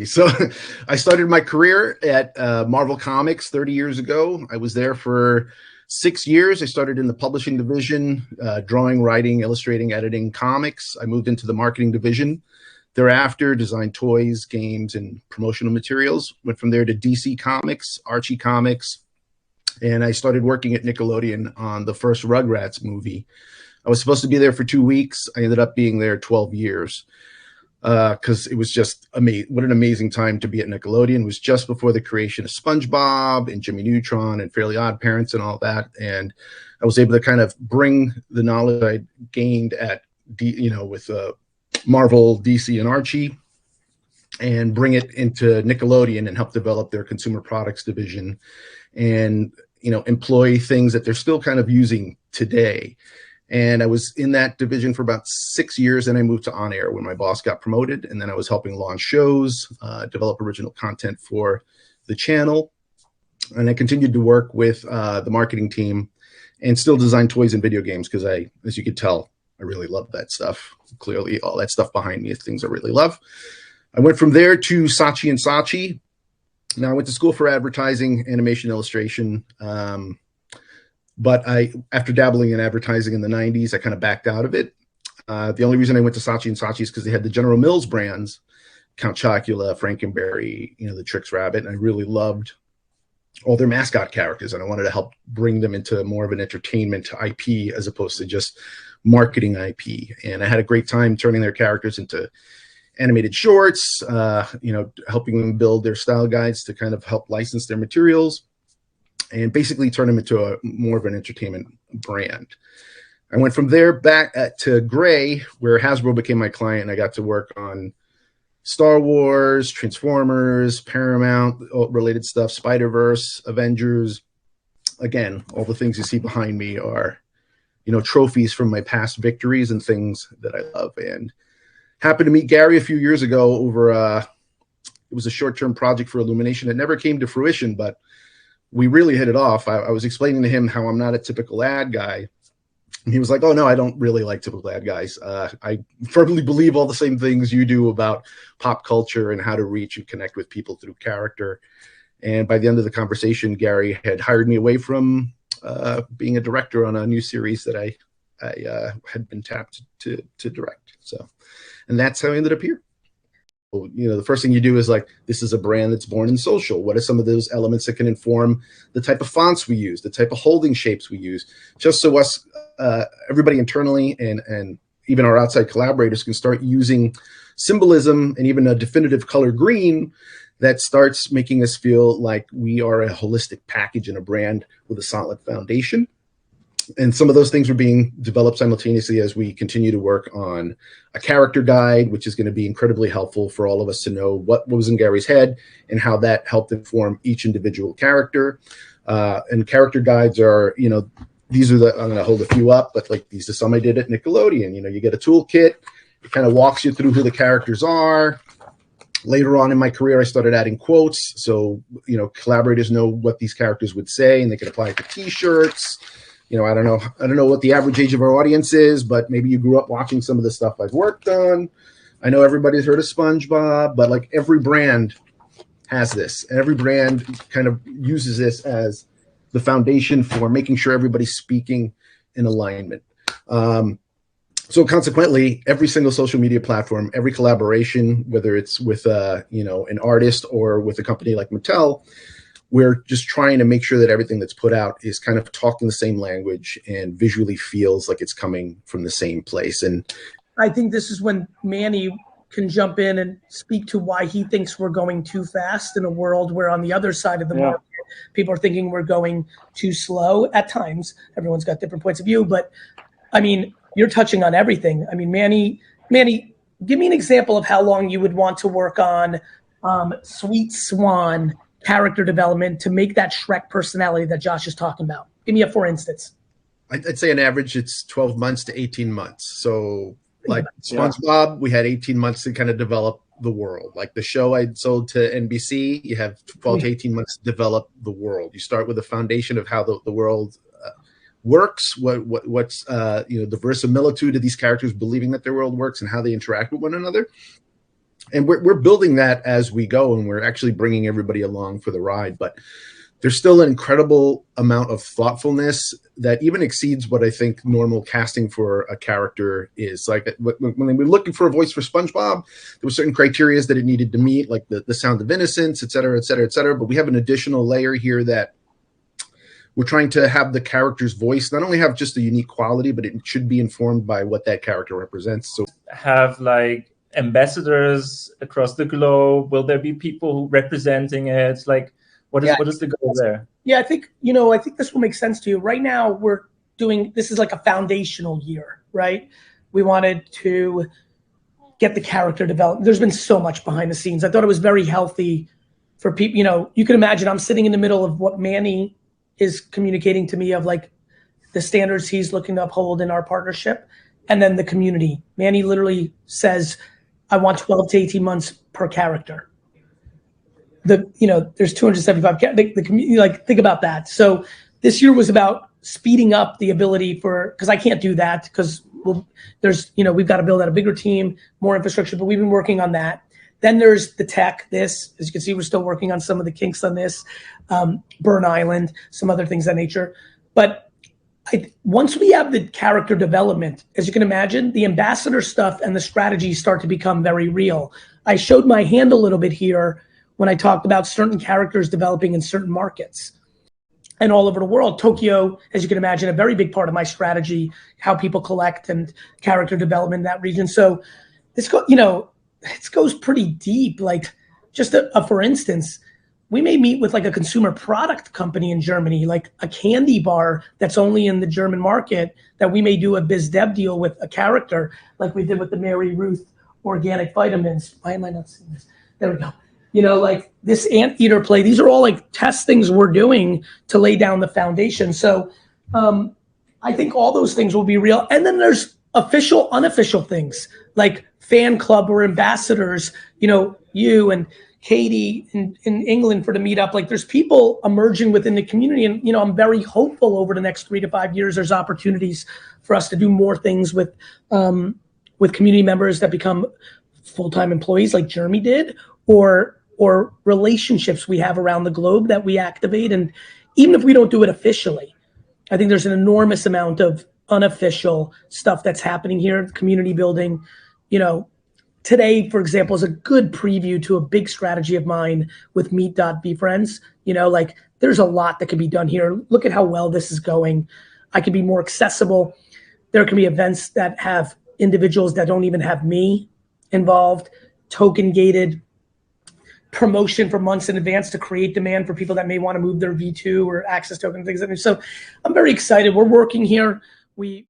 So I started my career at Marvel Comics 30 years ago. I was there for 6 years. I started in the publishing division, drawing, writing, illustrating, editing comics. I moved into the marketing division. Thereafter, designed toys, games, and promotional materials. Went from there to DC Comics, Archie Comics, and I started working at Nickelodeon on the first Rugrats movie. I was supposed to be there for 2 weeks. I ended up being there 12 years. Because it was just amazing. What an amazing time to be at Nickelodeon. It was just before the creation of SpongeBob and Jimmy Neutron and Fairly Odd Parents and all that. And I was able to kind of bring the knowledge I gained at, with Marvel, DC, and Archie, and bring it into Nickelodeon and help develop their consumer products division, and employ things that they're still kind of using today. And I was in that division for about 6 years. And I moved to On Air when my boss got promoted. And then I was helping launch shows, develop original content for the channel. And I continued to work with the marketing team and still design toys and video games because as you could tell, I really love that stuff. Clearly, all that stuff behind me is things I really love. I went from there to Saatchi & Saatchi. Now I went to school for advertising, animation, illustration. But after dabbling in advertising in the 90s, I kind of backed out of it. The only reason I went to Saatchi & Saatchi is because they had the General Mills brands, Count Chocula, Frankenberry, the Trix Rabbit, and I really loved all their mascot characters, and I wanted to help bring them into more of an entertainment IP as opposed to just marketing IP. And I had a great time turning their characters into animated shorts, helping them build their style guides to kind of help license their materials, and basically turn them into more of an entertainment brand. I went from there back to Gray, where Hasbro became my client, and I got to work on Star Wars, Transformers, Paramount-related stuff, Spider-Verse, Avengers. Again, all the things you see behind me are, trophies from my past victories and things that I love. And happened to meet Gary a few years ago over it was a short-term project for Illumination that never came to fruition, but we really hit it off. I was explaining to him how I'm not a typical ad guy. And he was like, oh, no, I don't really like typical ad guys. I firmly believe all the same things you do about pop culture and how to reach and connect with people through character. And by the end of the conversation, Gary had hired me away from being a director on a new series that I had been tapped to direct. And that's how I ended up here. The first thing you do is this is a brand that's born in social. What are some of those elements that can inform the type of fonts we use, the type of holding shapes we use, just so everybody internally and even our outside collaborators can start using symbolism and even a definitive color green that starts making us feel like we are a holistic package and a brand with a solid foundation. And some of those things were being developed simultaneously as we continue to work on a character guide, which is going to be incredibly helpful for all of us to know what was in Gary's head and how that helped inform each individual character. And character guides are, these are I'm going to hold a few up, but these are some I did at Nickelodeon. You get a toolkit. It kind of walks you through who the characters are. Later on in my career, I started adding quotes. So, collaborators know what these characters would say and they can apply it to T-shirts. I don't know what the average age of our audience is, but maybe you grew up watching some of the stuff I've worked on. I know everybody's heard of SpongeBob, but every brand has this, and every brand kind of uses this as the foundation for making sure everybody's speaking in alignment. So consequently, every single social media platform, every collaboration, whether it's with an artist or with a company like Mattel, we're just trying to make sure that everything that's put out is kind of talking the same language and visually feels like it's coming from the same place. And I think this is when Manny can jump in and speak to why he thinks we're going too fast in a world where on the other side of the market, people are thinking we're going too slow at times. Everyone's got different points of view, but I mean, you're touching on everything. I mean, Manny, give me an example of how long you would want to work on Sweet Swan character development to make that Shrek personality that Josh is talking about. Give me a for instance. I'd say on average it's 12 months to 18 months. So SpongeBob, we had 18 months to kind of develop the world. Like the show I sold to NBC, you have 12 to 18 months to develop the world. You start with a foundation of how the world works, what's the verisimilitude of these characters believing that their world works and how they interact with one another. And we're building that as we go, and we're actually bringing everybody along for the ride. But there's still an incredible amount of thoughtfulness that even exceeds what I think normal casting for a character is. Like when we were looking for a voice for SpongeBob, there were certain criteria that it needed to meet, like the sound of innocence, et cetera, et cetera, et cetera. But we have an additional layer here that we're trying to have the character's voice not only have just a unique quality, but it should be informed by what that character represents. So have like ambassadors across the globe. Will there be people representing it? Like, what is the goal there? Yeah, I think this will make sense to you. Right now, we're doing this is like a foundational year, right? We wanted to get the character developed. There's been so much behind the scenes. I thought it was very healthy for people. You can imagine I'm sitting in the middle of what Manny is communicating to me of like the standards he's looking to uphold in our partnership, and then the community. Manny literally says, I want 12 to 18 months per character. There's 275 the community, like, think about that. So this year was about speeding up the ability because I can't do that because we've got to build out a bigger team, more infrastructure, but we've been working on that. Then there's the tech, as you can see, we're still working on some of the kinks on this, Burn Island, some other things of that nature. But once we have the character development, as you can imagine, the ambassador stuff and the strategies start to become very real. I showed my hand a little bit here when I talked about certain characters developing in certain markets and all over the world. Tokyo, as you can imagine, a very big part of my strategy, how people collect and character development in that region. So this goes pretty deep. Like just for instance, we may meet with like a consumer product company in Germany, like a candy bar that's only in the German market, that we may do a biz dev deal with a character like we did with the Mary Ruth organic vitamins. Why am I not seeing this? There we go. Like this anteater play, these are all like test things we're doing to lay down the foundation. So I think all those things will be real. And then there's official, unofficial things like fan club or ambassadors, you and Katie in England for the meetup. Like there's people emerging within the community. And, I'm very hopeful over the next 3 to 5 years, there's opportunities for us to do more things with community members that become full-time employees like Jeremy did, or relationships we have around the globe that we activate. And even if we don't do it officially, I think there's an enormous amount of unofficial stuff that's happening here, community building. Today, for example, is a good preview to a big strategy of mine with Meet.VeeFriends. Like there's a lot that could be done here. Look at how well this is going. I could be more accessible. There can be events that have individuals that don't even have me involved, token gated promotion for months in advance to create demand for people that may want to move their V2 or access token, things like that. So I'm very excited. We're working here.